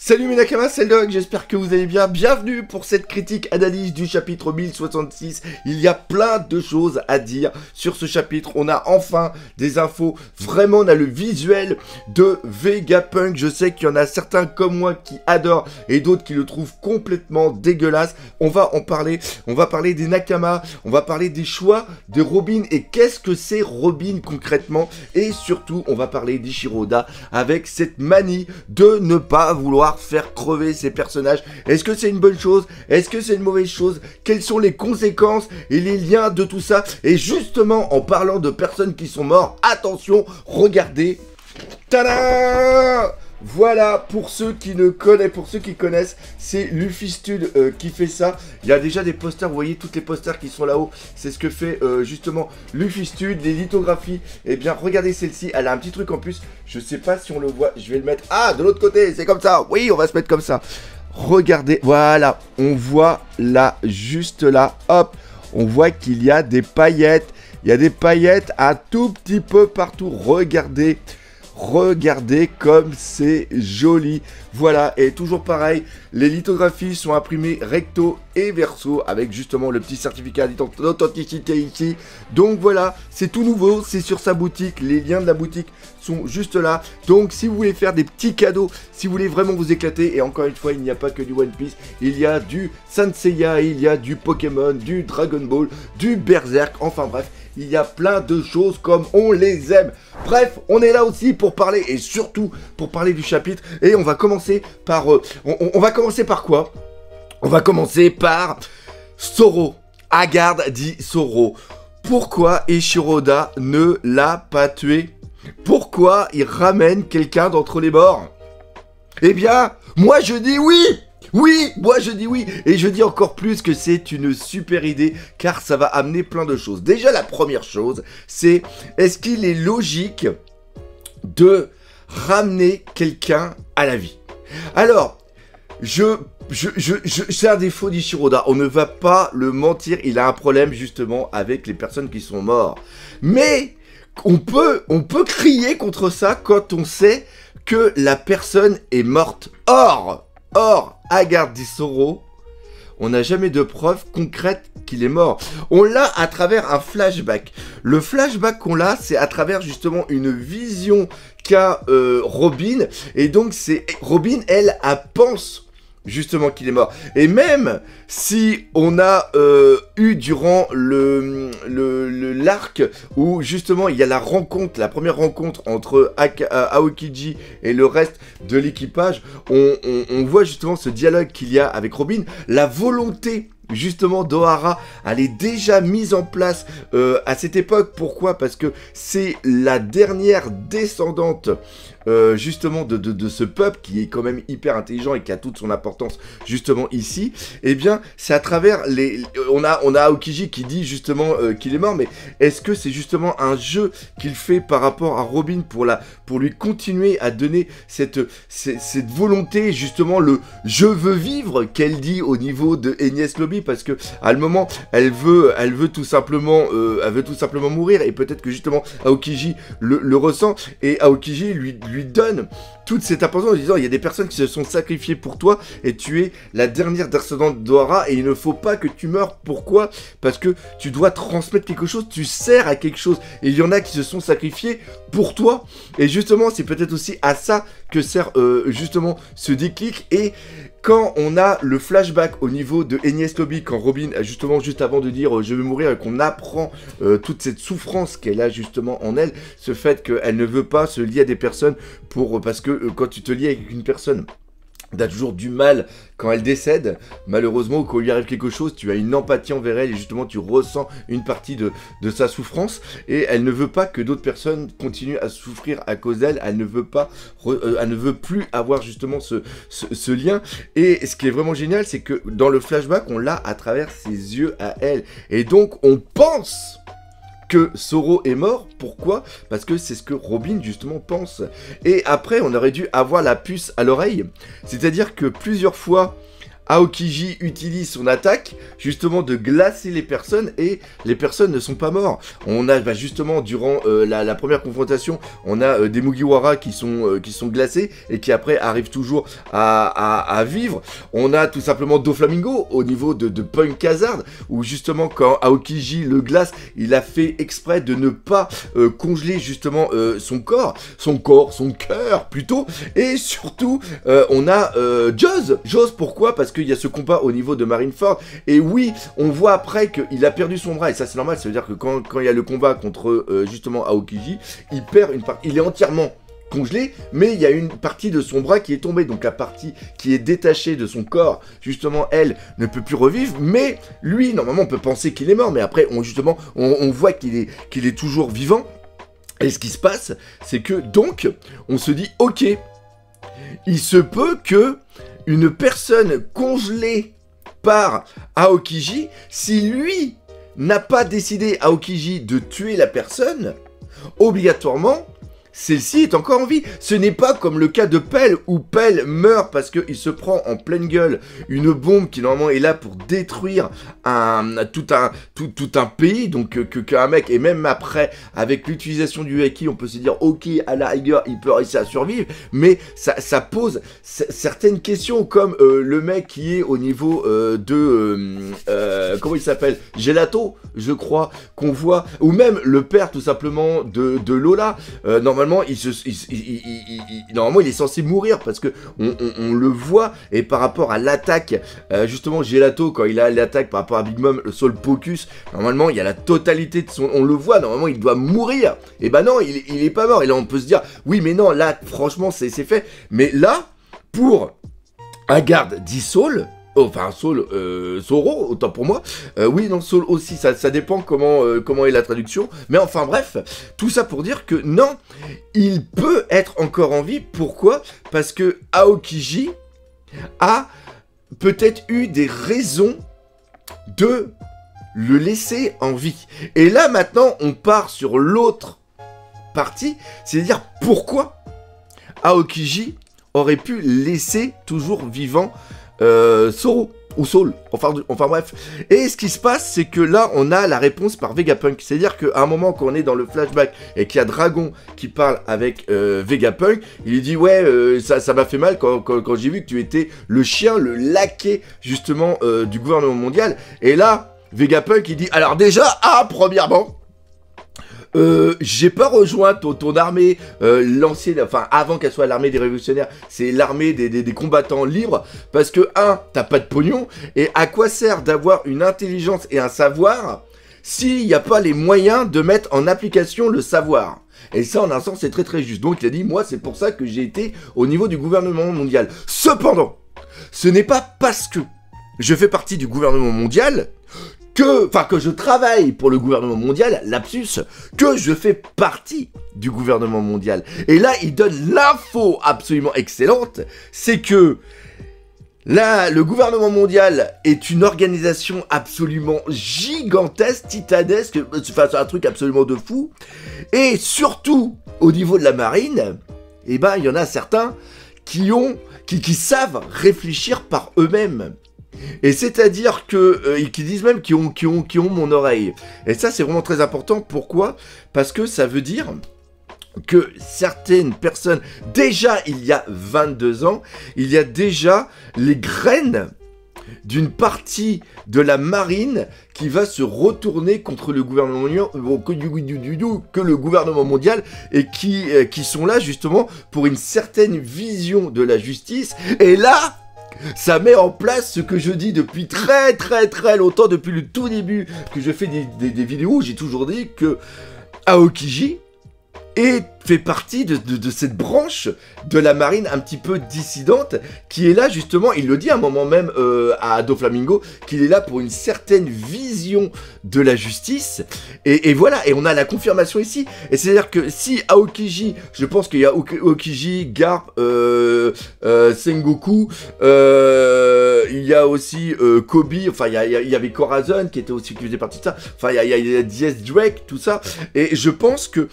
Salut mes Nakamas, c'est le Dog, j'espère que vous allez bien. Bienvenue pour cette critique analyse du chapitre 1066. Il y a plein de choses à dire sur ce chapitre. On a enfin des infos. Vraiment, on a le visuel de Vegapunk. Je sais qu'il y en a certains comme moi qui adorent et d'autres qui le trouvent complètement dégueulasse. On va en parler. On va parler des Nakamas. On va parler des choix de Robin et qu'est-ce que c'est Robin concrètement. Et surtout, on va parler d'Ichiro Oda avec cette manie de ne pas vouloir faire crever ces personnages. Est-ce que c'est une bonne chose? Est-ce que c'est une mauvaise chose? Quelles sont les conséquences et les liens de tout ça? Et justement, en parlant de personnes qui sont mortes, attention, regardez. Tada! Voilà, pour ceux qui connaissent, c'est Lufistude qui fait ça. Il y a déjà des posters, vous voyez toutes les posters qui sont là-haut. C'est ce que fait justement Lufistude, les lithographies. Eh bien, regardez celle-ci, elle a un petit truc en plus. Je sais pas si on le voit, je vais le mettre. Ah, de l'autre côté, c'est comme ça. Oui, on va se mettre comme ça. Regardez, voilà, on voit là, juste là, hop. On voit qu'il y a des paillettes. Il y a des paillettes un tout petit peu partout. Regardez. Regardez comme c'est joli. Voilà, et toujours pareil, les lithographies sont imprimées recto et verso avec justement le petit certificat d'authenticité ici. Donc voilà, c'est tout nouveau, c'est sur sa boutique. Les liens de la boutique sont juste là. Donc si vous voulez faire des petits cadeaux, si vous voulez vraiment vous éclater, et encore une fois, il n'y a pas que du One Piece, il y a du Saint Seiya, il y a du Pokémon, du Dragon Ball, du Berserk, enfin bref. Il y a plein de choses comme on les aime. Bref, on est là aussi pour parler et surtout pour parler du chapitre. Et on va commencer par... on va commencer par quoi? On va commencer par Zoro. Hagard dit Zoro. Pourquoi Ichiro Oda ne l'a pas tué? Pourquoi il ramène quelqu'un d'entre les morts? Eh bien, moi je dis oui! Oui, moi je dis oui, et je dis encore plus que c'est une super idée, car ça va amener plein de choses. Déjà, la première chose, c'est, est-ce qu'il est logique de ramener quelqu'un à la vie? Alors, c'est un défaut d'Ichiro Oda, on ne va pas le mentir, il a un problème justement avec les personnes qui sont mortes. Mais, on peut crier contre ça quand on sait que la personne est morte. Or, Hagard dit Zoro, on n'a jamais de preuve concrète qu'il est mort. On l'a à travers un flashback. Le flashback qu'on a, c'est à travers justement une vision qu'a Robin. Et donc, c'est Robin, elle pense justement qu'il est mort. Et même si on a eu durant l'arc où justement il y a la rencontre, la première rencontre entre Aokiji et le reste de l'équipage, on voit justement ce dialogue qu'il y a avec Robin, la volonté justement d'Ohara, elle est déjà mise en place à cette époque. Pourquoi? Parce que c'est la dernière descendante justement de ce peuple qui est quand même hyper intelligent et qui a toute son importance justement ici. Eh bien, c'est à travers les... On a Aokiji qui dit justement qu'il est mort, mais est-ce que c'est justement un jeu qu'il fait par rapport à Robin pour lui continuer à donner cette volonté, justement le « je veux vivre » qu'elle dit au niveau de Enies Lobby, parce que à le moment, elle veut tout simplement mourir, et peut-être que justement Aokiji le ressent, et Aokiji lui donne toute cette importance en disant il y a des personnes qui se sont sacrifiées pour toi et tu es la dernière descendante d'Ohara et il ne faut pas que tu meurs. Pourquoi? Parce que tu dois transmettre quelque chose, tu sers à quelque chose et il y en a qui se sont sacrifiés pour toi. Et justement, c'est peut-être aussi à ça que sert justement ce déclic. Et quand on a le flashback au niveau de Enies Lobby, quand Robin, justement, juste avant de dire je vais mourir, et qu'on apprend toute cette souffrance qu'elle a justement en elle, ce fait qu'elle ne veut pas se lier à des personnes parce que quand tu te lies avec une personne, t'as toujours du mal quand elle décède, malheureusement, ou quand il lui arrive quelque chose, tu as une empathie envers elle et justement tu ressens une partie de sa souffrance et elle ne veut pas que d'autres personnes continuent à souffrir à cause d'elle, elle ne veut pas, elle ne veut plus avoir justement ce lien. Et ce qui est vraiment génial, c'est que dans le flashback, on l'a à travers ses yeux à elle. Et donc on pense que Zoro est mort. Pourquoi? Parce que c'est ce que Robin justement pense. Et après, on aurait dû avoir la puce à l'oreille. C'est-à-dire que plusieurs fois, Aokiji utilise son attaque, justement, de glacer les personnes, et les personnes ne sont pas mortes. On a, justement, durant la première confrontation, on a des Mugiwara qui sont glacés, et qui après arrivent toujours à vivre. On a tout simplement Doflamingo, au niveau de Punk Hazard, où justement, quand Aokiji le glace, il a fait exprès de ne pas congeler, justement, son cœur, plutôt. Et surtout, on a Jaws, pourquoi? Parce qu'il y a ce combat au niveau de Marineford, et oui, on voit après qu'il a perdu son bras, et ça c'est normal, ça veut dire que quand il y a le combat contre justement Aokiji, il perd une partie, il est entièrement congelé, mais il y a une partie de son bras qui est tombée, donc la partie qui est détachée de son corps, justement, elle, ne peut plus revivre, mais lui, normalement, on peut penser qu'il est mort, mais après, on voit qu'il est toujours vivant, et ce qui se passe, c'est que, donc, on se dit, ok, il se peut que une personne congelée par Aokiji, si lui n'a pas décidé, Aokiji, de tuer la personne, obligatoirement, celle-ci est encore en vie. Ce n'est pas comme le cas de Pell, où Pell meurt parce qu'il se prend en pleine gueule une bombe qui normalement est là pour détruire tout un pays, donc qu'un mec, et même après, avec l'utilisation du haki, on peut se dire, ok, à la rigueur, il peut réussir à survivre, mais ça pose certaines questions, comme le mec qui est au niveau comment il s'appelle, Gelato, je crois, qu'on voit, ou même le père, tout simplement, de Lola, normalement, normalement, il est censé mourir parce que on le voit, et par rapport à l'attaque, justement, Gelato, quand il a l'attaque par rapport à Big Mom, le Soul Pocus, normalement, il y a la totalité de son... On le voit, normalement, il doit mourir. Et bah non, il est pas mort. Et là, on peut se dire, oui, mais non, là, franchement, c'est fait. Mais là, pour Asgard dit Soul... Enfin, Zoro, autant pour moi. Oui, non, Soul aussi, ça dépend comment est la traduction. Mais enfin, bref, tout ça pour dire que non, il peut être encore en vie. Pourquoi? Parce que Aokiji a peut-être eu des raisons de le laisser en vie. Et là, maintenant, on part sur l'autre partie, c'est-à-dire pourquoi Aokiji aurait pu laisser toujours vivant Zoro ou Soul, enfin bref. Et ce qui se passe, c'est que là, on a la réponse par Vegapunk. C'est-à-dire qu'à un moment, quand on est dans le flashback et qu'il y a Dragon qui parle avec Vegapunk, il lui dit, ouais, ça m'a fait mal quand j'ai vu que tu étais le chien, le laquais, justement, du gouvernement mondial. Et là, Vegapunk, il dit, alors déjà, premièrement, j'ai pas rejoint ton armée, l'ancienne, enfin avant qu'elle soit l'armée des révolutionnaires, c'est l'armée des combattants libres, parce que t'as pas de pognon, et à quoi sert d'avoir une intelligence et un savoir s'il n'y a pas les moyens de mettre en application le savoir? Et ça, en un sens, c'est très très juste. Donc il a dit, moi c'est pour ça que j'ai été au niveau du gouvernement mondial. Cependant, ce n'est pas parce que je fais partie du gouvernement mondial que je travaille pour le gouvernement mondial, lapsus, que je fais partie du gouvernement mondial. Et là, il donne l'info absolument excellente, c'est que là, le gouvernement mondial est une organisation absolument gigantesque, titanesque, c'est un truc absolument de fou, et surtout, au niveau de la marine, eh ben, il y en a certains qui savent réfléchir par eux-mêmes. Et c'est-à-dire que qui disent même qui ont mon oreille. Et ça, c'est vraiment très important. Pourquoi? Parce que ça veut dire que certaines personnes, déjà il y a 22 ans, il y a déjà les graines d'une partie de la marine qui va se retourner contre le gouvernement mondial, et qui sont là justement pour une certaine vision de la justice. Et là, ça met en place ce que je dis depuis très longtemps, depuis le tout début que je fais des vidéos. J'ai toujours dit que Aokiji fait partie de cette branche de la marine un petit peu dissidente, qui est là justement, il le dit à un moment même à Doflamingo, qu'il est là pour une certaine vision de la justice, et voilà, et on a la confirmation ici, et c'est-à-dire que si Aokiji, je pense qu'il y a Aokiji, Garp, Sengoku, il y a aussi Kobe, enfin il y avait Corazon qui faisait partie de ça, enfin il y a DS Drake, tout ça, et je pense que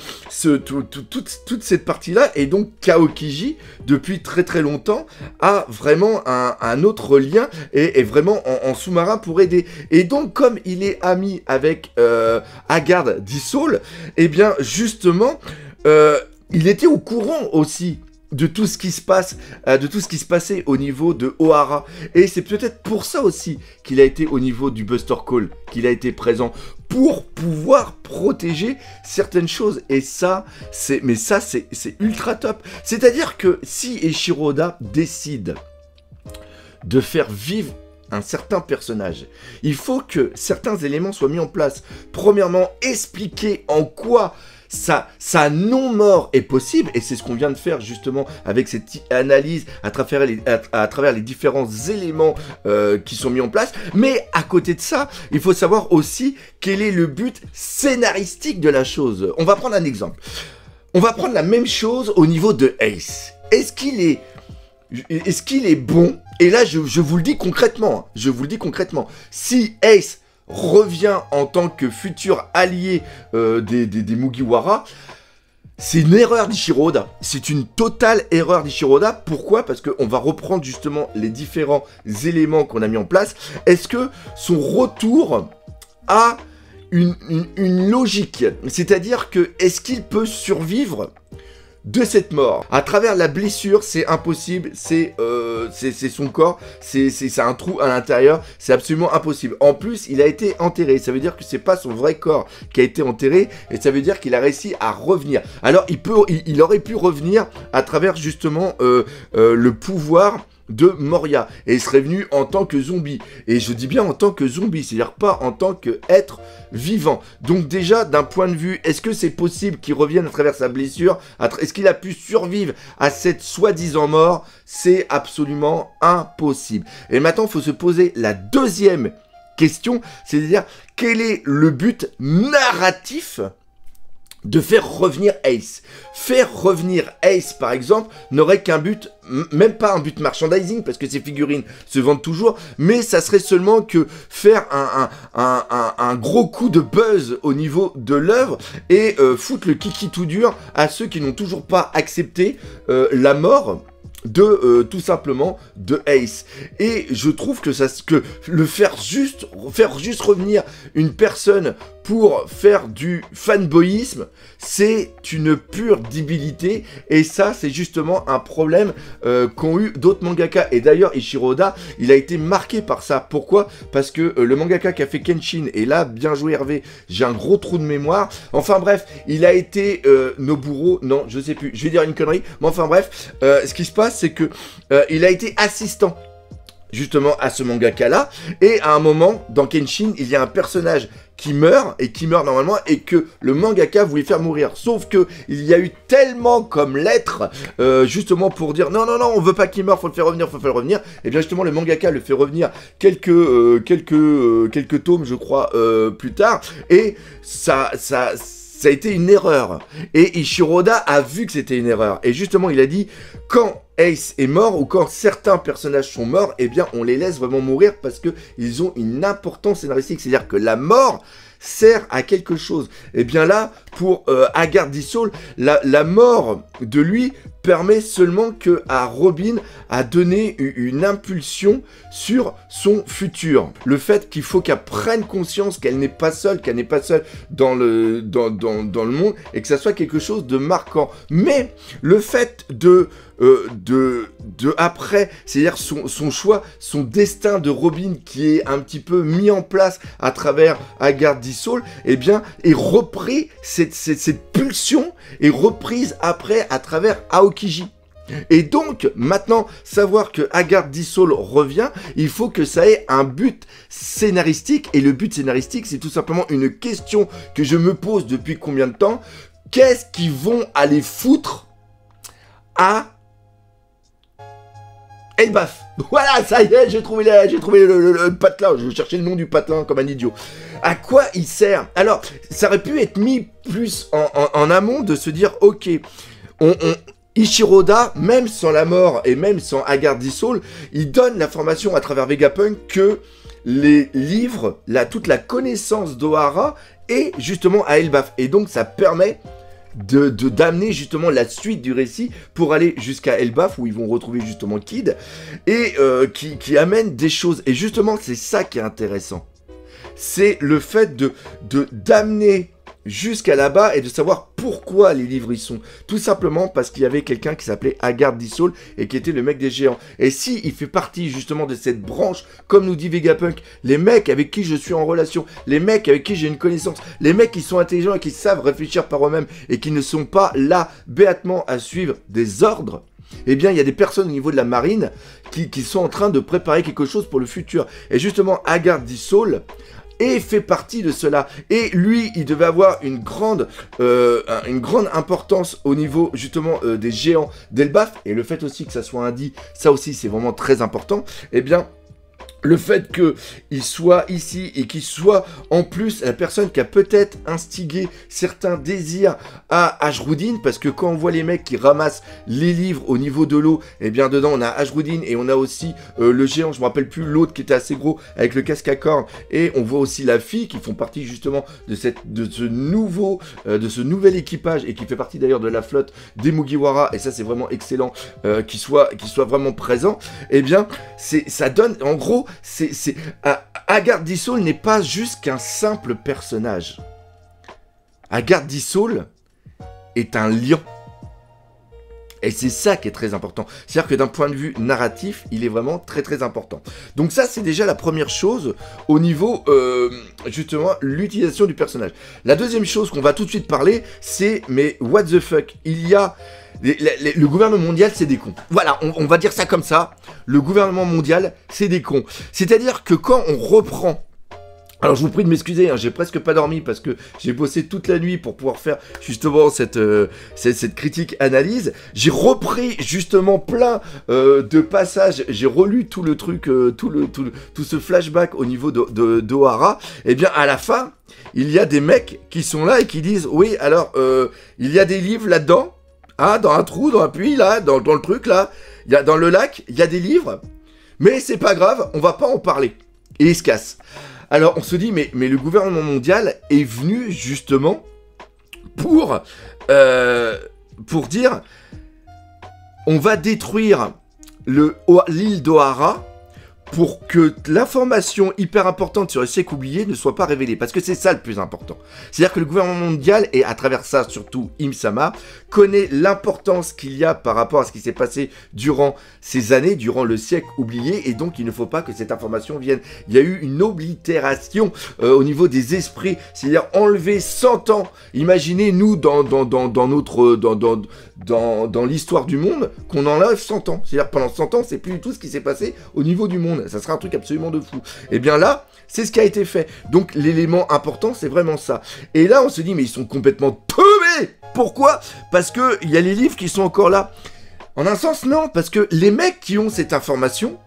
tout toute cette partie-là, et donc Kaokiji, depuis très très longtemps, a vraiment un autre lien, et est vraiment en sous-marin pour aider. Et donc, comme il est ami avec Haggard d'Issaul, eh bien, justement, il était au courant aussi de tout ce qui se passe, de tout ce qui se passait au niveau de Ohara. Et c'est peut-être pour ça aussi qu'il a été au niveau du Buster Call, qu'il a été présent, pour pouvoir protéger certaines choses. Et ça, c'est ultra top. C'est-à-dire que si Eiichiro Oda décide de faire vivre un certain personnage, il faut que certains éléments soient mis en place. Premièrement, expliquer en quoi sa non-mort est possible, et c'est ce qu'on vient de faire justement avec cette analyse à travers les différents éléments qui sont mis en place. Mais à côté de ça, il faut savoir aussi quel est le but scénaristique de la chose. On va prendre un exemple. On va prendre la même chose au niveau de Ace. Est-ce qu'il est bon? Et là, je vous le dis concrètement. Si Ace revient en tant que futur allié des Mugiwara, c'est une erreur d'Eiichiro Oda. C'est une totale erreur d'Eiichiro Oda. Pourquoi? Parce qu'on va reprendre justement les différents éléments qu'on a mis en place. Est-ce que son retour a une logique? C'est-à-dire que, est-ce qu'il peut survivre de cette mort? À travers la blessure, c'est impossible, c'est son corps, c'est un trou à l'intérieur, c'est absolument impossible. En plus, il a été enterré, ça veut dire que c'est pas son vrai corps qui a été enterré, et ça veut dire qu'il a réussi à revenir. Alors, il aurait pu revenir à travers justement le pouvoir de Moria, et il serait venu en tant que zombie, et je dis bien en tant que zombie, c'est-à-dire pas en tant qu'être vivant. Donc déjà, d'un point de vue, est-ce que c'est possible qu'il revienne à travers sa blessure? Est-ce qu'il a pu survivre à cette soi-disant mort? C'est absolument impossible. Et maintenant, il faut se poser la deuxième question, c'est-à-dire, quel est le but narratif de faire revenir Ace? Faire revenir Ace, par exemple, n'aurait qu'un but, même pas un but merchandising, parce que ces figurines se vendent toujours, mais ça serait seulement que faire un gros coup de buzz au niveau de l'œuvre, et foutre le kiki tout dur à ceux qui n'ont toujours pas accepté la mort de tout simplement de Ace. Et je trouve que faire juste revenir une personne pour faire du fanboyisme, c'est une pure débilité, et ça c'est justement un problème qu'ont eu d'autres mangaka. Et d'ailleurs Eiichiro Oda, il a été marqué par ça. Pourquoi? Parce que le mangaka qui a fait Kenshin, et là, bien joué Hervé, j'ai un gros trou de mémoire, enfin bref, il a été Noburo, non je sais plus, je vais dire une connerie, mais enfin bref, ce qui se passe c'est que il a été assistant justement à ce mangaka là, et à un moment dans Kenshin il y a un personnage qui meurt, et qui meurt normalement, et que le mangaka voulait faire mourir, sauf que il y a eu tellement comme lettres justement pour dire non on veut pas qu'il meure, faut le faire revenir, et bien justement le mangaka le fait revenir quelques tomes je crois plus tard, et ça a été une erreur. Et Eiichiro Oda a vu que c'était une erreur. Et justement, il a dit, quand Ace est mort, ou quand certains personnages sont morts, eh bien, on les laisse vraiment mourir parce qu'ils ont une importance scénaristique. C'est-à-dire que la mort sert à quelque chose. Et bien là, pour Haggard d'Issaul, la mort de lui permet seulement que à Robin à donner une impulsion sur son futur. Le fait qu'il faut qu'elle prenne conscience qu'elle n'est pas seule, dans le monde, et que ça soit quelque chose de marquant. Mais le fait de après, c'est-à-dire son choix, son destin de Robin qui est un petit peu mis en place à travers Haggard d'Issaul, eh bien, est repris, cette pulsion est reprise après à travers Aokiji. Et donc, maintenant, savoir que Haggard d'Issaul revient, il faut que ça ait un but scénaristique, et le but scénaristique, c'est tout simplement une question que je me pose depuis combien de temps. Qu'est-ce qu'ils vont aller foutre à Elbaf? Voilà, ça y est, j'ai trouvé le patelin. Je cherchais le nom du patelin comme un idiot. À quoi il sert? Alors, ça aurait pu être mis plus en amont, de se dire, ok, Eiichiro Oda, même sans la mort et même sans Haggard d'Issaul, il donne l'information à travers Vegapunk que les livres, toute la connaissance d'Ohara est justement à Elbaf. Et donc, ça permet d'amener justement la suite du récit pour aller jusqu'à Elbaf où ils vont retrouver justement Kid et qui amène des choses. Et justement, c'est ça qui est intéressant. C'est le fait d'amener jusqu'à là-bas et de savoir pourquoi les livres y sont. Tout simplement parce qu'il y avait quelqu'un qui s'appelait Haggard Dissol et qui était le mec des géants. Et si il fait partie justement de cette branche, comme nous dit Vegapunk, les mecs avec qui je suis en relation, les mecs avec qui j'ai une connaissance, les mecs qui sont intelligents et qui savent réfléchir par eux-mêmes et qui ne sont pas là béatement à suivre des ordres, eh bien, il y a des personnes au niveau de la marine qui sont en train de préparer quelque chose pour le futur. Et justement, Haggard Dissol et fait partie de cela. Et lui, il devait avoir une grande importance au niveau, justement, des géants d'Elbaf. Et le fait aussi que ça soit un dit, ça aussi, c'est vraiment très important. Eh bien, le fait qu'il soit ici et qu'il soit en plus la personne qui a peut-être instigé certains désirs à Ashruddin, parce que quand on voit les mecs qui ramassent les livres au niveau de l'eau, et bien dedans on a Ashruddin et on a aussi le géant, je me rappelle plus, l'autre qui était assez gros avec le casque à cornes, et on voit aussi la fille qui font partie justement de ce nouvel équipage et qui fait partie d'ailleurs de la flotte des Mugiwara, et ça c'est vraiment excellent qu'il soit vraiment présent. Et bien ça donne en gros Haggard Dissol n'est pas juste qu'un simple personnage. Haggard Dissol est un lion. Et c'est ça qui est très important. C'est-à-dire que d'un point de vue narratif, il est vraiment très très important. Donc ça, c'est déjà la première chose au niveau, justement, l'utilisation du personnage. La deuxième chose qu'on va tout de suite parler, c'est, mais what the fuck, il y a... Le gouvernement mondial, c'est des cons. Voilà, on va dire ça comme ça. Le gouvernement mondial, c'est des cons. C'est-à-dire que quand on reprend... Alors je vous prie de m'excuser, hein, j'ai presque pas dormi parce que j'ai bossé toute la nuit pour pouvoir faire justement cette critique analyse. J'ai repris justement plein de passages, j'ai relu tout le truc, tout ce flashback au niveau d'Ohara. Et bien à la fin, il y a des mecs qui sont là et qui disent oui, alors il y a des livres là-dedans, hein, dans un trou, dans un puits là, dans le truc là, dans le lac, il y a des livres, mais c'est pas grave, on va pas en parler. Et ils se cassent. Alors on se dit, mais le gouvernement mondial est venu justement pour dire, on va détruire l'île d'Ohara pour que l'information hyper importante sur les siècles oubliés ne soit pas révélée. Parce que c'est ça le plus important. C'est-à-dire que le gouvernement mondial, et à travers ça surtout Im-sama, connaît l'importance qu'il y a par rapport à ce qui s'est passé durant ces années, durant le siècle oublié, et donc il ne faut pas que cette information vienne. Il y a eu une oblitération au niveau des esprits, c'est-à-dire enlever 100 ans. Imaginez nous dans l'histoire du monde, qu'on enlève 100 ans. C'est-à-dire pendant 100 ans, c'est plus du tout ce qui s'est passé au niveau du monde. Ça sera un truc absolument de fou. Et bien là, c'est ce qui a été fait. Donc l'élément important, c'est vraiment ça. Et là, on se dit, mais ils sont complètement teubés. Pourquoi? Parce qu'il y a les livres qui sont encore là. En un sens, non. Parce que les mecs qui ont cette information,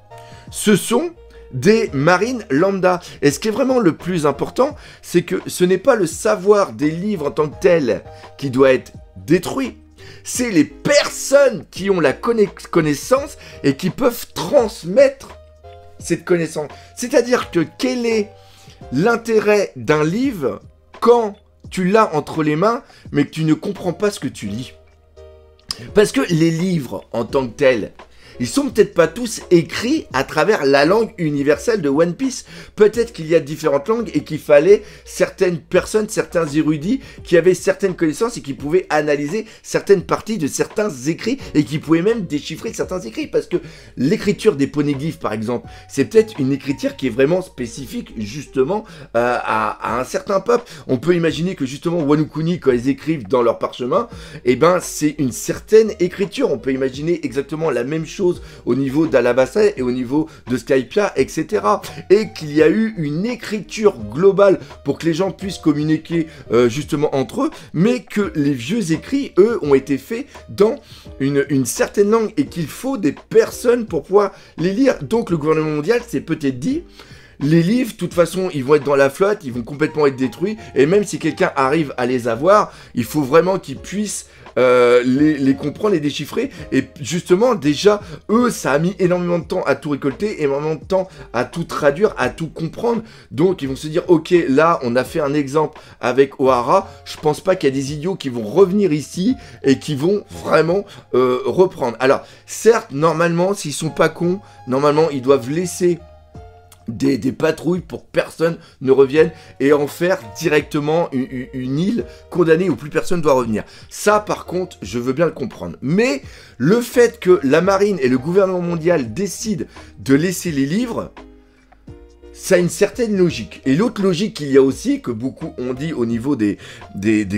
ce sont des marines lambda. Et ce qui est vraiment le plus important, c'est que ce n'est pas le savoir des livres en tant que tel qui doit être détruit. C'est les personnes qui ont la connaissance et qui peuvent transmettre cette connaissance. C'est-à-dire que quel est l'intérêt d'un livre quand tu l'as entre les mains, mais que tu ne comprends pas ce que tu lis? Parce que les livres, en tant que tels, ils sont peut-être pas tous écrits à travers la langue universelle de One Piece. Peut-être qu'il y a différentes langues et qu'il fallait certaines personnes, certains érudits qui avaient certaines connaissances et qui pouvaient analyser certaines parties de certains écrits et qui pouvaient même déchiffrer certains écrits. Parce que l'écriture des poneglyphes, par exemple, c'est peut-être une écriture qui est vraiment spécifique justement à un certain peuple. On peut imaginer que justement Wano Kuni, quand ils écrivent dans leur parchemin, eh ben c'est une certaine écriture. On peut imaginer exactement la même chose au niveau d'Alabasta et au niveau de Skypiea, etc. Et qu'il y a eu une écriture globale pour que les gens puissent communiquer justement entre eux, mais que les vieux écrits, eux, ont été faits dans une certaine langue et qu'il faut des personnes pour pouvoir les lire. Donc le gouvernement mondial s'est peut-être dit, les livres, de toute façon, ils vont être dans la flotte, ils vont complètement être détruits, et même si quelqu'un arrive à les avoir, il faut vraiment qu'il puisse les comprendre, les déchiffrer. Et justement, déjà, eux, ça a mis énormément de temps à tout récolter, énormément de temps à tout traduire, à tout comprendre. Donc, ils vont se dire, ok, là, on a fait un exemple avec Ohara. Je pense pas qu'il y a des idiots qui vont revenir ici et qui vont vraiment reprendre. Alors, certes, normalement, s'ils sont pas cons, normalement, ils doivent laisser des patrouilles pour que personne ne revienne et en faire directement une île condamnée où plus personne doit revenir. Ça, par contre, je veux bien le comprendre. Mais le fait que la marine et le gouvernement mondial décident de laisser les livres, ça a une certaine logique. Et l'autre logique qu'il y a aussi, que beaucoup ont dit au niveau des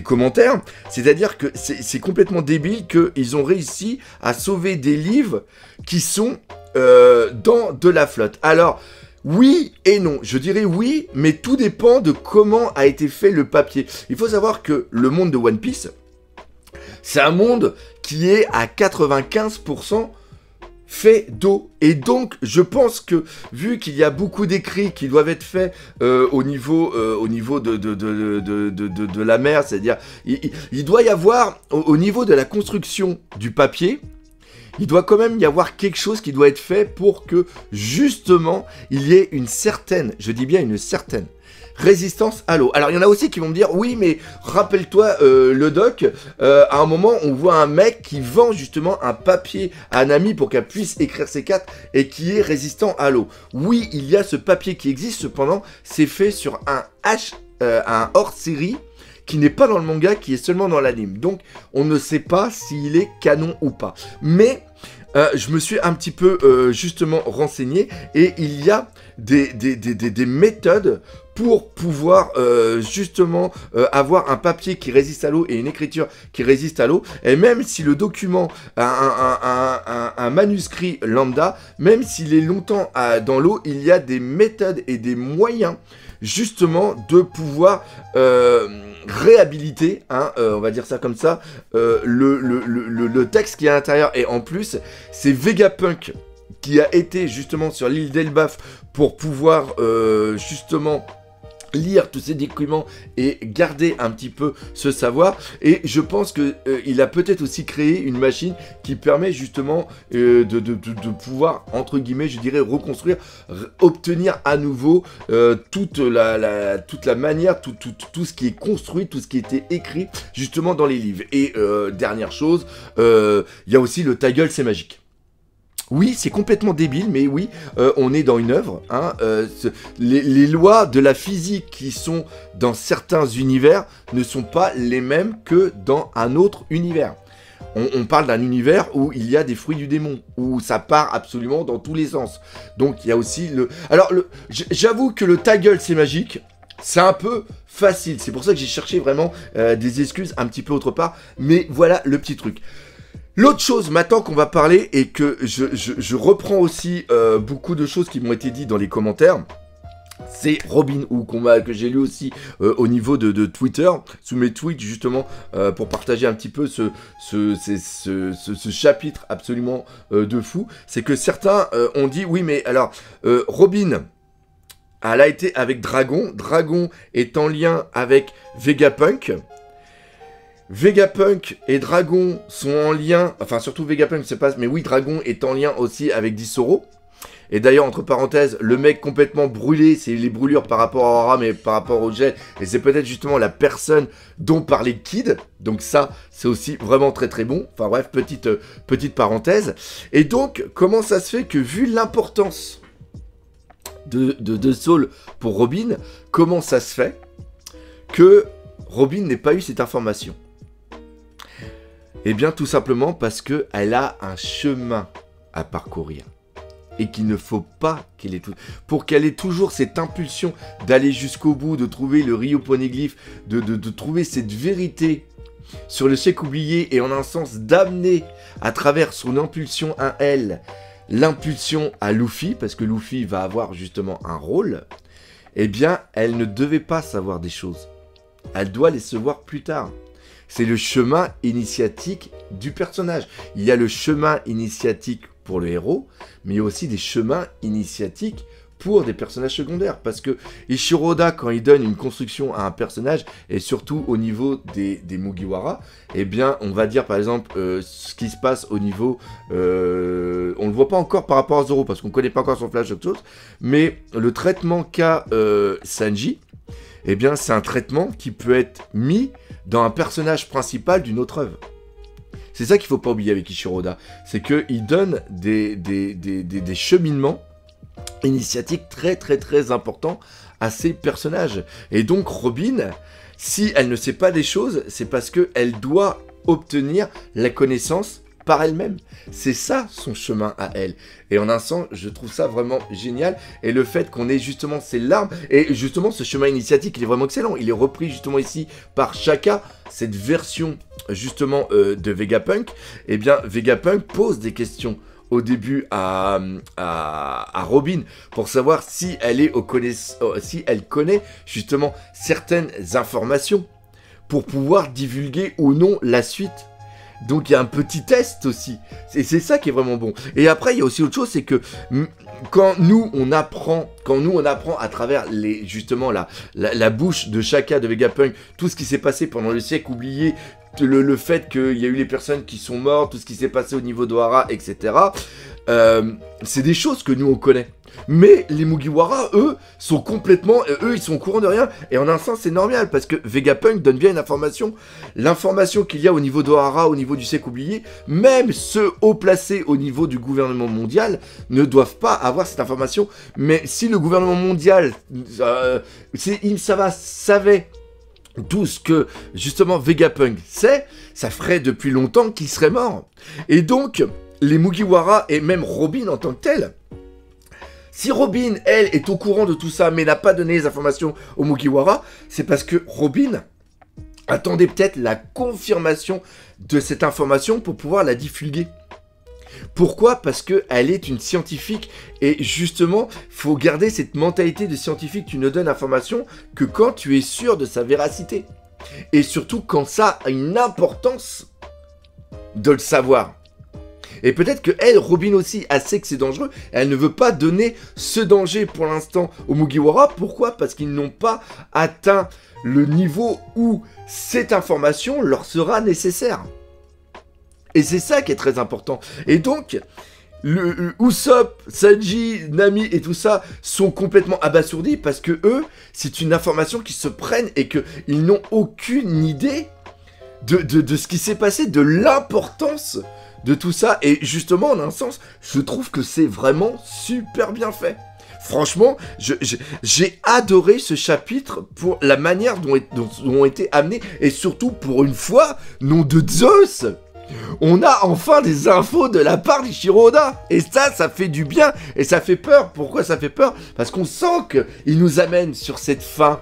commentaires, c'est-à-dire que c'est complètement débile qu'ils ont réussi à sauver des livres qui sont dans de la flotte. Alors, oui et non. Je dirais oui, mais tout dépend de comment a été fait le papier. Il faut savoir que le monde de One Piece, c'est un monde qui est à 95% fait d'eau. Et donc, je pense que, vu qu'il y a beaucoup d'écrits qui doivent être faits au niveau de la mer, c'est-à-dire, il doit y avoir, au niveau de la construction du papier, il doit quand même y avoir quelque chose qui doit être fait pour que, justement, il y ait une certaine, je dis bien une certaine, résistance à l'eau. Alors, il y en a aussi qui vont me dire, oui, mais rappelle-toi, le doc, à un moment, on voit un mec qui vend justement un papier à un ami pour qu'elle puisse écrire ses cartes et qui est résistant à l'eau. Oui, il y a ce papier qui existe, cependant, c'est fait sur un hors-série qui n'est pas dans le manga, qui est seulement dans l'anime. Donc, on ne sait pas s'il est canon ou pas. Mais, je me suis un petit peu, justement, renseigné, et il y a des méthodes pour pouvoir, justement, avoir un papier qui résiste à l'eau et une écriture qui résiste à l'eau. Et même si le document a un manuscrit lambda, même s'il est longtemps dans l'eau, il y a des méthodes et des moyens, justement, de pouvoir réhabiliter, on va dire ça comme ça, le texte qui est à l'intérieur. Et en plus, c'est Vegapunk qui a été justement sur l'île d'Elbaf pour pouvoir justement lire tous ces documents et garder un petit peu ce savoir. Et je pense que il a peut-être aussi créé une machine qui permet justement de pouvoir, entre guillemets, je dirais, reconstruire, obtenir à nouveau toute la manière, tout ce qui est construit, tout ce qui était écrit justement dans les livres. Et dernière chose, il y a aussi le ta gueule, c'est magique. Oui, c'est complètement débile, mais oui, on est dans une œuvre. Les lois de la physique qui sont dans certains univers ne sont pas les mêmes que dans un autre univers. On parle d'un univers où il y a des fruits du démon, où ça part absolument dans tous les sens. Donc il y a aussi le... Alors, j'avoue que le ta gueule, c'est magique. C'est un peu facile. C'est pour ça que j'ai cherché vraiment des excuses un petit peu autre part. Mais voilà le petit truc. L'autre chose maintenant qu'on va parler et que je reprends aussi beaucoup de choses qui m'ont été dites dans les commentaires, c'est Robin Hood que j'ai lu aussi au niveau de Twitter, sous mes tweets justement pour partager un petit peu ce chapitre absolument de fou. C'est que certains ont dit, oui mais alors Robin, elle a été avec Dragon, Dragon est en lien avec Vegapunk. Vegapunk et Dragon sont en lien, enfin surtout Vegapunk, je sais pas, mais oui, Dragon est en lien aussi avec Disoro. Et d'ailleurs, entre parenthèses, le mec complètement brûlé, c'est les brûlures par rapport à Aura, mais par rapport au gel, et c'est peut-être justement la personne dont parlait Kid. Donc ça, c'est aussi vraiment très très bon. Enfin bref, petite parenthèse. Et donc, comment ça se fait que, vu l'importance de Soul pour Robin, comment ça se fait que Robin n'ait pas eu cette information? Eh bien, tout simplement parce qu'elle a un chemin à parcourir. Et qu'il ne faut pas qu'elle ait tout... Pour qu'elle ait toujours cette impulsion d'aller jusqu'au bout, de trouver le Rio Poneglyph, de trouver cette vérité sur le chèque oublié, et en un sens d'amener à travers son impulsion à elle, l'impulsion à Luffy, parce que Luffy va avoir justement un rôle, eh bien, elle ne devait pas savoir des choses. Elle doit les savoir plus tard. C'est le chemin initiatique du personnage. Il y a le chemin initiatique pour le héros, mais il y a aussi des chemins initiatiques pour des personnages secondaires. Parce que Eiichiro Oda, quand il donne une construction à un personnage, et surtout au niveau des Mugiwara, eh bien, on va dire par exemple ce qui se passe au niveau... on ne le voit pas encore par rapport à Zoro, parce qu'on ne connaît pas encore son flash de chose, mais le traitement qu'a Sanji, eh bien, c'est un traitement qui peut être mis dans un personnage principal d'une autre œuvre. C'est ça qu'il ne faut pas oublier avec Eiichiro Oda, c'est qu'il donne des cheminements initiatiques très très très importants à ses personnages. Et donc Robin, si elle ne sait pas des choses, c'est parce qu'elle doit obtenir la connaissance par elle-même. C'est ça son chemin à elle. Et en un sens, je trouve ça vraiment génial. Et le fait qu'on ait justement ces larmes, et justement ce chemin initiatique, il est vraiment excellent. Il est repris justement ici par Shaka, cette version justement de Vegapunk. Eh bien, Vegapunk pose des questions au début à Robin pour savoir si elle connaît justement certaines informations pour pouvoir divulguer ou non la suite. Donc il y a un petit test aussi, et c'est ça qui est vraiment bon. Et après il y a aussi autre chose, c'est que quand nous on apprend à travers justement la bouche de Shaka, de Vegapunk, tout ce qui s'est passé pendant le siècle oublié, le fait qu'il y a eu les personnes qui sont mortes, tout ce qui s'est passé au niveau d'Ohara, etc. C'est des choses que nous on connaît. Mais les Mugiwara, eux, sont complètement... eux, ils sont au courant de rien. Et en un sens, c'est normal, parce que Vegapunk donne bien une information. L'information qu'il y a au niveau d'Ohara, au niveau du siècle oublié, même ceux haut placés au niveau du gouvernement mondial ne doivent pas avoir cette information. Mais si le gouvernement mondial, Im-sama savait tout ce que, justement, Vegapunk sait, ça ferait depuis longtemps qu'il serait mort. Et donc, les Mugiwara, et même Robin en tant que tel... Si Robin, elle, est au courant de tout ça, mais n'a pas donné les informations aux Mugiwara, c'est parce que Robin attendait peut-être la confirmation de cette information pour pouvoir la divulguer. Pourquoi? Parce qu'elle est une scientifique, et justement, faut garder cette mentalité de scientifique. Tu ne donnes l'information que quand tu es sûr de sa véracité. Et surtout quand ça a une importance de le savoir. Et peut-être que elle, Robin aussi, elle sait que c'est dangereux. Et elle ne veut pas donner ce danger pour l'instant aux Mugiwara. Pourquoi? Parce qu'ils n'ont pas atteint le niveau où cette information leur sera nécessaire. Et c'est ça qui est très important. Et donc, Usopp, Sanji, Nami et tout ça sont complètement abasourdis parce que eux, c'est une information qui se prennent et qu'ils n'ont aucune idée de ce qui s'est passé, de l'importance de tout ça. Et justement, en un sens, je trouve que c'est vraiment super bien fait. Franchement, j'ai adoré ce chapitre pour la manière dont ont été amenés, et surtout pour une fois, nom de Zeus, on a enfin des infos de la part d'Eiichiro Oda. Et ça fait du bien, et ça fait peur. Pourquoi ça fait peur? Parce qu'on sent qu'il nous amène sur cette fin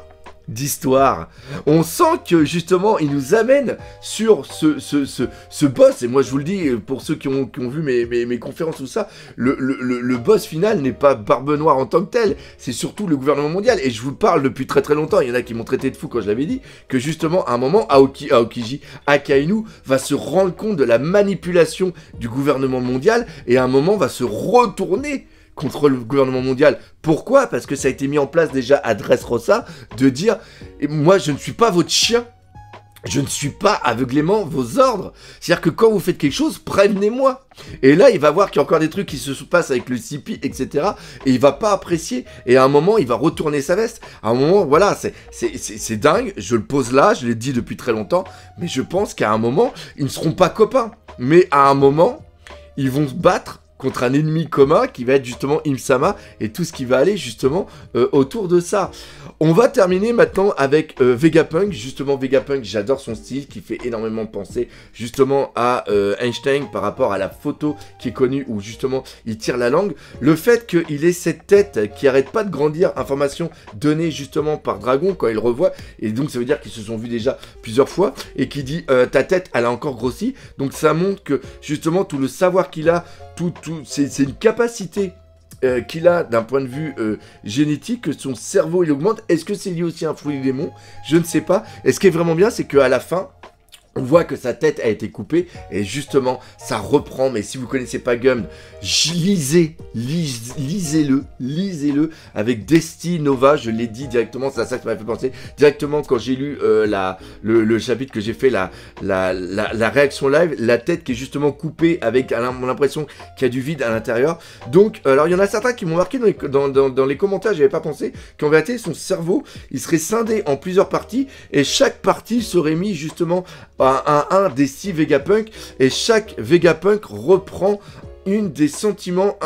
d'histoire. On sent que justement il nous amène sur ce boss, et moi je vous le dis pour ceux qui ont vu mes conférences, tout ça, le boss final n'est pas Barbe Noire en tant que tel, c'est surtout le gouvernement mondial. Et je vous parle depuis très très longtemps, il y en a qui m'ont traité de fou quand je l'avais dit, que justement à un moment Aokiji Akainu va se rendre compte de la manipulation du gouvernement mondial, et à un moment va se retourner contre le gouvernement mondial. Pourquoi? Parce que ça a été mis en place déjà à Dressrosa, de dire « Moi, je ne suis pas votre chien, je ne suis pas aveuglément vos ordres. C'est-à-dire que quand vous faites quelque chose, prévenez-moi. » Et là, il va voir qu'il y a encore des trucs qui se passent avec le CP, etc. Et il va pas apprécier. Et à un moment, il va retourner sa veste. À un moment, voilà, c'est dingue. Je le pose là, je l'ai dit depuis très longtemps. Mais je pense qu'à un moment, ils ne seront pas copains. Mais à un moment, ils vont se battre contre un ennemi commun qui va être justement Im-sama et tout ce qui va aller justement autour de ça. On va terminer maintenant avec Vegapunk. Justement, Vegapunk, j'adore son style qui fait énormément penser justement à Einstein par rapport à la photo qui est connue où justement il tire la langue. Le fait qu'il ait cette tête qui arrête pas de grandir, information donnée justement par Dragon quand il revoit, et donc ça veut dire qu'ils se sont vus déjà plusieurs fois, et qui dit ta tête elle a encore grossi. Donc ça montre que justement tout le savoir qu'il a, c'est une capacité qu'il a d'un point de vue génétique, que son cerveau il augmente. Est-ce que c'est lié aussi à un fruit du démon? Je ne sais pas. Et ce qui est vraiment bien, c'est qu'à la fin, On voit que sa tête a été coupée et justement ça reprend. Mais si vous connaissez pas Gumd, lisez-le avec Desti Nova. Je l'ai dit directement, c'est à ça que ça m'a fait penser directement quand j'ai lu le chapitre que j'ai fait la réaction live, la tête qui est justement coupée avec l'impression qu'il y a du vide à l'intérieur. Donc alors il y en a certains qui m'ont marqué dans les commentaires, j'avais pas pensé qu'en vérité son cerveau il serait scindé en plusieurs parties et chaque partie serait mis justement un des 6 Vegapunk et chaque Vegapunk reprend une des sentiments,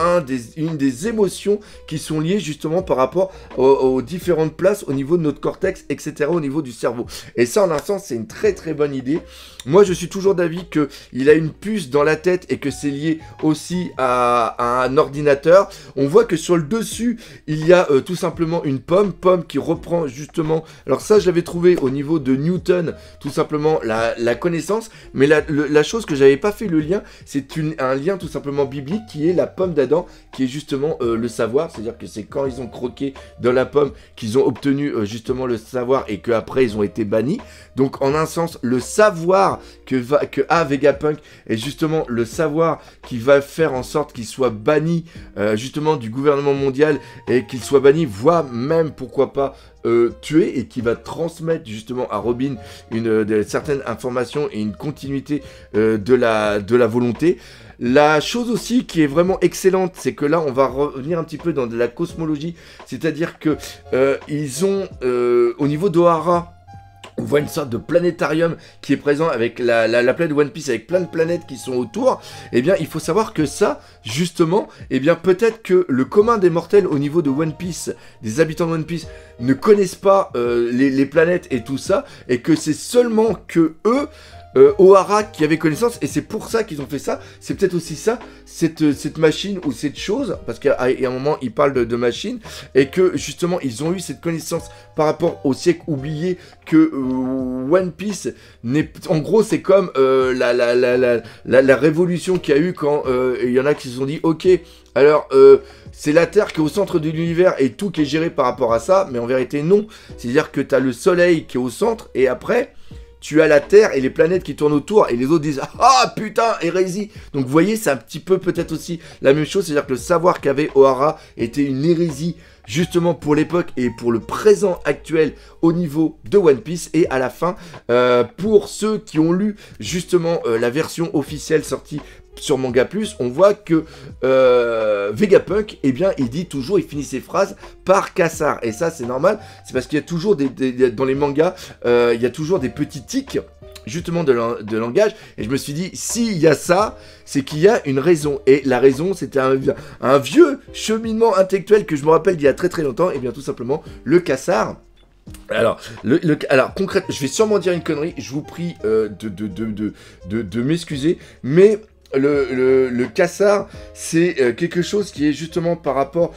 une des émotions qui sont liées justement par rapport aux différentes places au niveau de notre cortex, etc., au niveau du cerveau. Et ça, en un sens, c'est une très très bonne idée. Moi, je suis toujours d'avis qu'il a une puce dans la tête et que c'est lié aussi à un ordinateur. On voit que sur le dessus, il y a tout simplement une pomme qui reprend justement... Alors ça, je l'avais trouvé au niveau de Newton, tout simplement la connaissance. Mais la chose que j'avais pas fait le lien, c'est un lien tout simplement biblique qui est la pomme d'Adam, qui est justement le savoir. C'est-à-dire que c'est quand ils ont croqué dans la pomme qu'ils ont obtenu justement le savoir et qu'après ils ont été bannis. Donc en un sens, le savoir que a Vegapunk est justement le savoir qui va faire en sorte qu'il soit banni justement du gouvernement mondial et qu'il soit banni, voire même pourquoi pas tué, et qui va transmettre justement à Robin certaines informations et une continuité de la volonté. La chose aussi qui est vraiment excellente, c'est que là on va revenir un petit peu dans de la cosmologie, c'est-à-dire que ils ont au niveau d'Ohara, on voit une sorte de planétarium qui est présent avec la planète One Piece, avec plein de planètes qui sont autour. Eh bien, il faut savoir que ça, justement, eh bien, peut-être que le commun des mortels au niveau de One Piece, des habitants de One Piece, ne connaissent pas les planètes et tout ça, et que c'est seulement que eux, Ohara qui avait connaissance, et c'est pour ça qu'ils ont fait ça. C'est peut-être aussi ça, cette machine ou cette chose, parce qu'à un moment il parle de machine, et que justement ils ont eu cette connaissance par rapport au siècle oublié, que One Piece n'est, en gros c'est comme la révolution qu'il y a eu quand il y en a qui se sont dit ok, alors c'est la Terre qui est au centre de l'univers et tout qui est géré par rapport à ça, mais en vérité non. C'est-à-dire que tu as le soleil qui est au centre et après tu as la Terre et les planètes qui tournent autour, et les autres disent « Ah putain, hérésie !» Donc vous voyez, c'est un petit peu peut-être aussi la même chose, c'est-à-dire que le savoir qu'avait Ohara était une hérésie, justement pour l'époque et pour le présent actuel au niveau de One Piece. Et à la fin, pour ceux qui ont lu justement la version officielle sortie sur Manga Plus, on voit que Vegapunk, eh bien, il dit toujours, il finit ses phrases par Cassar. Et ça, c'est normal, c'est parce qu'il y a toujours dans les mangas, il y a toujours des petits tics, justement, de langage. Et je me suis dit, s'il y a ça, c'est qu'il y a une raison. Et la raison, c'était un vieux cheminement intellectuel que je me rappelle d'il y a très très longtemps. Et bien, tout simplement, le Cassar. Alors, concrètement, je vais sûrement dire une connerie, je vous prie de m'excuser, mais le Cassar, c'est quelque chose qui est justement par rapport,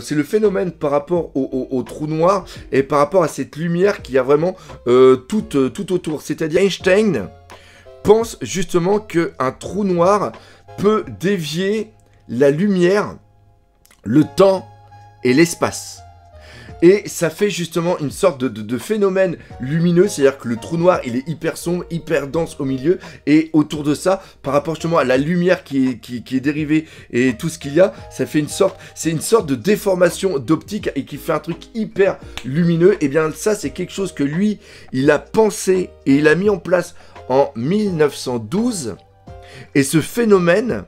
c'est le phénomène par rapport au trou noir et par rapport à cette lumière qui a vraiment tout autour. C'est-à-dire Einstein pense justement qu'un trou noir peut dévier la lumière, le temps et l'espace. Et ça fait justement une sorte de phénomène lumineux, c'est-à-dire que le trou noir, il est hyper sombre, hyper dense au milieu, et autour de ça, par rapport justement à la lumière qui est dérivée et tout ce qu'il y a, ça fait c'est une sorte de déformation d'optique et qui fait un truc hyper lumineux. Et bien ça, c'est quelque chose que lui, il a pensé et il a mis en place en 1912, et ce phénomène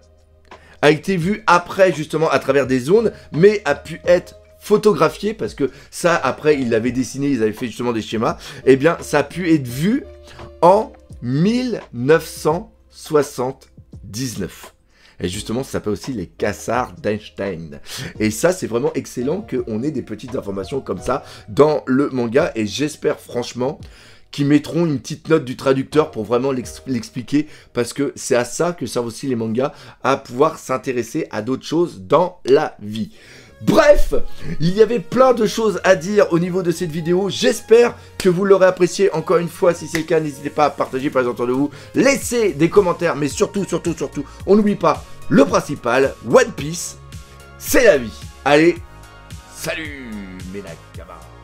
a été vu après justement à travers des ondes, mais a pu être photographié, parce que ça, après, ils l'avaient dessiné, ils avaient fait justement des schémas, et bien, ça a pu être vu en 1979. Et justement, ça s'appelle aussi les Cassars d'Einstein. Et ça, c'est vraiment excellent qu'on ait des petites informations comme ça dans le manga, et j'espère franchement qu'ils mettront une petite note du traducteur pour vraiment l'expliquer, parce que c'est à ça que servent aussi les mangas, à pouvoir s'intéresser à d'autres choses dans la vie. Bref, il y avait plein de choses à dire au niveau de cette vidéo. J'espère que vous l'aurez apprécié. Encore une fois, si c'est le cas, n'hésitez pas à partager par les autour de vous. Laissez des commentaires, mais surtout, on n'oublie pas le principal, One Piece, c'est la vie. Allez, salut mes Nakamas.